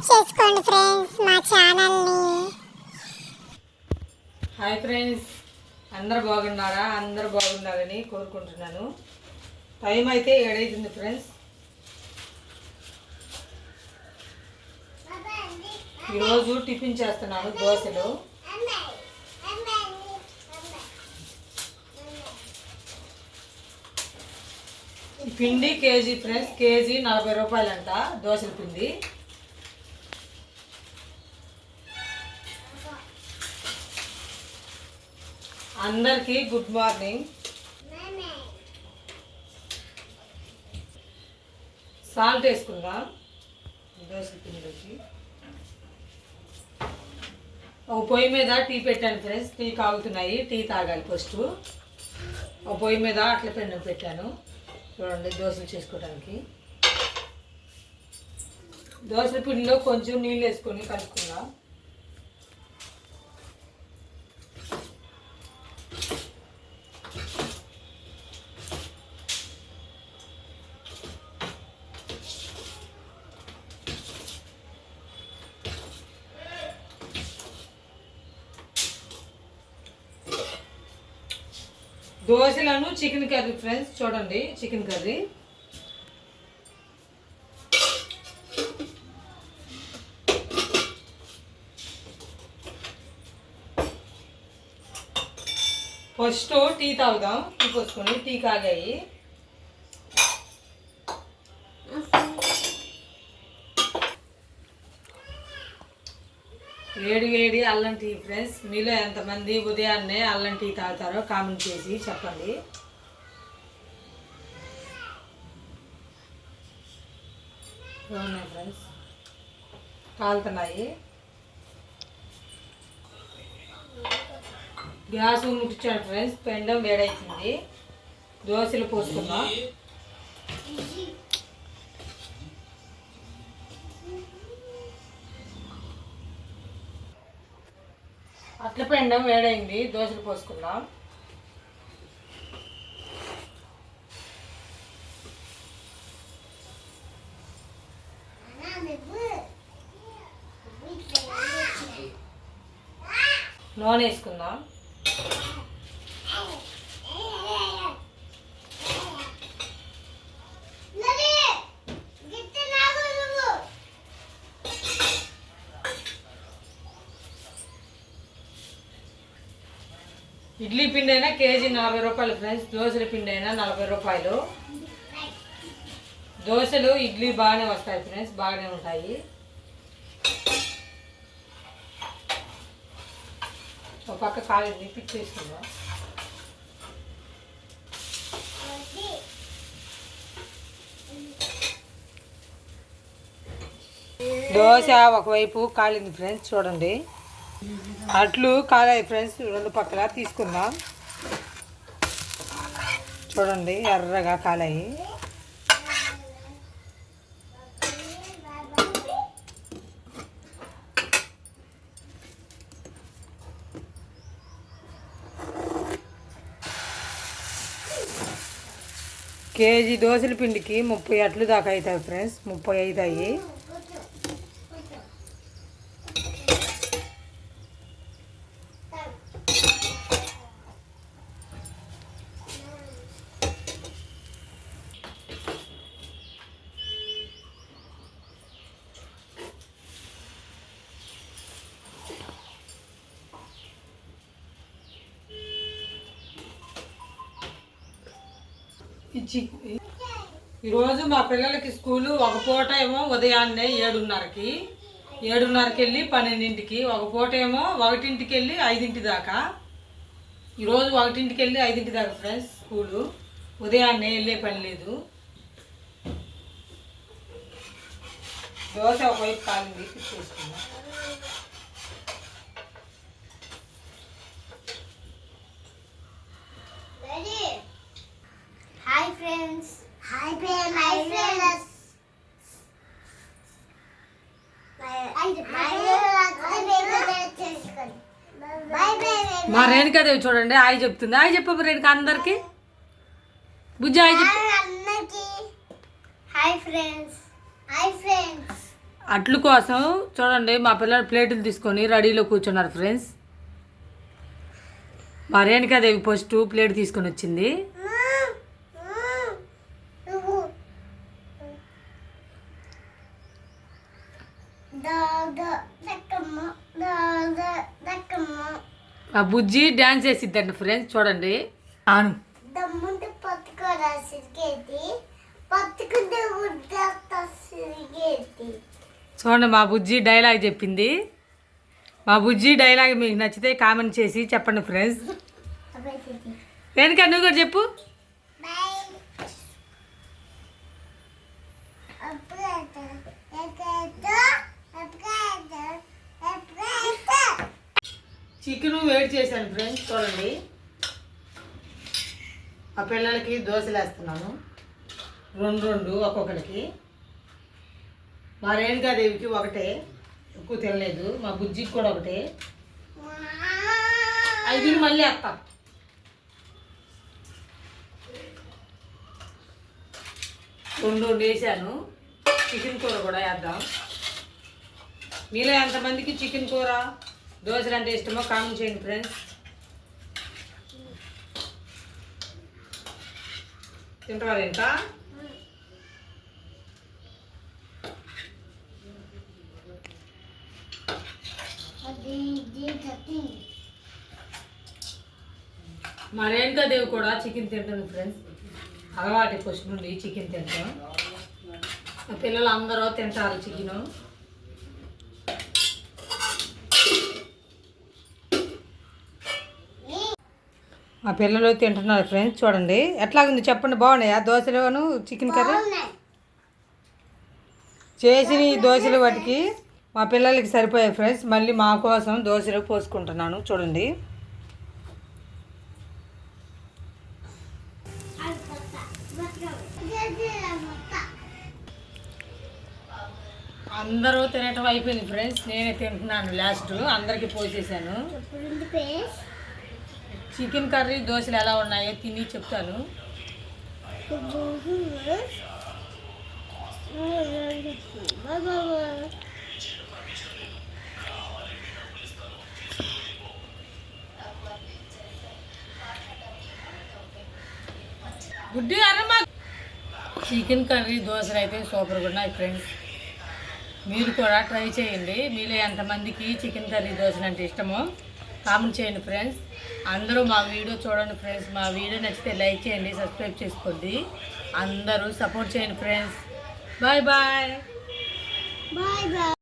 Subscribe చేసుకోండి friends మా ఛానల్ని. హాయ్ ఫ్రెండ్స్, అందరు బాగున్నారా? అందరు బాగున్నారని కోరుకుంటున్నాను. టైం అయితే 7 అవుతుంది ఫ్రెండ్స్. ఈరోజు టిఫిన్ చేస్తున్నాను, దోశలు. పిండి కేజీ ఫ్రెండ్స్, కేజీ 40 రూపాయలంట దోశల పిండి. అందరికీ గుడ్ మార్నింగ్. సాల్ట్ వేసుకుందాం దోశల పిండిలోకి. ఒక పొయ్యి మీద టీ పెట్టాను ఫ్రెండ్స్, టీ కాగుతున్నాయి, టీ తాగాలి ఫస్ట్. ఒక పొయ్యి మీద అట్ల పెన్ను పెట్టాను చూడండి, దోశలు చేసుకోవడానికి. దోశల పిండిలో కొంచెం నీళ్ళు వేసుకొని కలుపుకుందాం. దోశలను చికెన్ కర్రీ ఫ్రెండ్స్, చూడండి చికెన్ కర్రీ. ఫస్ట్ టీ తాగుదాం. టీ పోసుకొని, టీ కాగాయి. వేడి వేడి అల్లం టీ ఫ్రెండ్స్. మీలో ఎంతమంది ఉదయాన్నే అల్లం టీ తాగుతారో కామెంట్ చేసి చెప్పండి. బాగున్నాయి ఫ్రెండ్స్, కాలుతున్నాయి. గ్యాస్ ముట్టించాడు ఫ్రెండ్స్, పెండం వేడవుతుంది. దోశలు పోసుకుందాం. అట్ల పెండం వేడైంది, దోశలు పోసుకుందాం. నూనె వేసుకుందాం. ఇడ్లీ పిండి అయినా కేజీ 40 రూపాయలు ఫ్రెండ్స్, దోశల పిండి అయినా 40 రూపాయలు. దోశలు ఇడ్లీ బాగానే వస్తాయి ఫ్రెండ్స్, బాగానే ఉంటాయి. ఒక పక్క కాలేజీ పిక్ చేసుకుందాం. దోశ ఒకవైపు కాలింది ఫ్రెండ్స్, చూడండి. అట్లు కాలాయి ఫ్రెండ్స్, రెండు పక్కల తీసుకుందాం. చూడండి ఎర్రగా కాలాయి. కేజీ దోశల పిండికి 30 అట్లు దాకా అవుతాయి ఫ్రెండ్స్, 30 అవుతాయి. ఈరోజు మా పిల్లలకి స్కూలు ఒక పూట ఏమో ఉదయాన్నే 7:30కి, 7:30కి వెళ్ళి 12ంటికి, ఒక పూట ఏమో 1ంటికి వెళ్ళి 5ంటి దాకా. ఈరోజు 1ంటికి వెళ్ళి 5ంటి దాకా ఫ్రెండ్స్ స్కూలు. ఉదయాన్నే వెళ్ళే పని లేదు. దోశ ఒకవైపు కాలింది, తీసుకుందాం. Hi friends. Hi friends. Hi friends. మా రేణుకాదేవి చూడండి హాయ్ చెప్తుంది. హాయ్ చెప్పు రేణుక అందరికి. బుజ్జి హాయ్ చెప్పు. Hi friends. Hi friends. అట్లు కోసం చూడండి మా పిల్లలు ప్లేటులు తీసుకొని రెడీలో కూర్చున్నారు ఫ్రెండ్స్. మా రేణుకాదేవి ఫస్ట్ ప్లేట్ తీసుకొని వచ్చింది. మా బుజ్జి డ్యాన్స్ వేసిద్దండి ఫ్రెండ్స్ చూడండి. ఆను చూడండి మా బుజ్జి డైలాగ్ చెప్పింది. మా బుజ్జి డైలాగ్ మీకు నచ్చితే కామెంట్ చేసి చెప్పండి ఫ్రెండ్స్. రేణుకా నువ్వు కూడా చెప్పు. చికెన్ వేడి చేశాను ఫ్రెండ్స్ చూడండి. మా పిల్లలకి దోశలు వేస్తున్నాను, 2 ఒక్కొక్కరికి. మా రేణుకాదేవికి ఒకటే, ఎక్కువ తినలేదు. మా బుజ్జికి కూడా ఒకటే. 5 మళ్ళీ వేస్తా. రెండు వేసాను. చికెన్ కూర కూడా వేద్దాం. మీలో ఎంతమందికి చికెన్ కూర దోశలు అంటే ఇష్టమో కామెంట్ చేయండి ఫ్రెండ్స్. తింటారా ఇంకా? మా రేణుకాదేవి కూడా చికెన్ తింటాను ఫ్రెండ్స్. అలవాటు ఫస్ట్ నుండి చికెన్ తింటాం. మా పిల్లలు అందరూ తింటారు చికెను. మా పిల్లలు తింటున్నారు ఫ్రెండ్స్ చూడండి. ఎట్లాగుంది చెప్పండి, బాగున్నాయా దోశలు చికెన్ కర్రీ? చేసిన ఈ దోశలు వాటికి మా పిల్లలకి సరిపోయాయి ఫ్రెండ్స్. మళ్ళీ మా కోసం దోశలు పోసుకుంటున్నాను చూడండి. అందరూ తినటం అయిపోయింది ఫ్రెండ్స్. నేనే తింటున్నాను లాస్ట్. అందరికీ పోసేసాను. చికెన్ కర్రీ దోశలు ఎలా ఉన్నాయో తిని చెప్తాను. గుడ్డి అరమ్మా. చికెన్ కర్రీ దోశలు అయితే సూపర్గా ఉన్నాయి ఫ్రెండ్స్. మీరు కూడా ట్రై చేయండి. మీలో ఎంతమందికి చికెన్ కర్రీ దోశలు అంటే ఇష్టమో కామెంట్ చేయండి ఫ్రెండ్స్. అందరూ మా వీడియో చూడండి ఫ్రెండ్స్. మా వీడియో నచ్చితే లైక్ చేయండి, సబ్స్క్రైబ్ చేసుకోండి. అందరూ సపోర్ట్ చేయండి ఫ్రెండ్స్. Bye bye.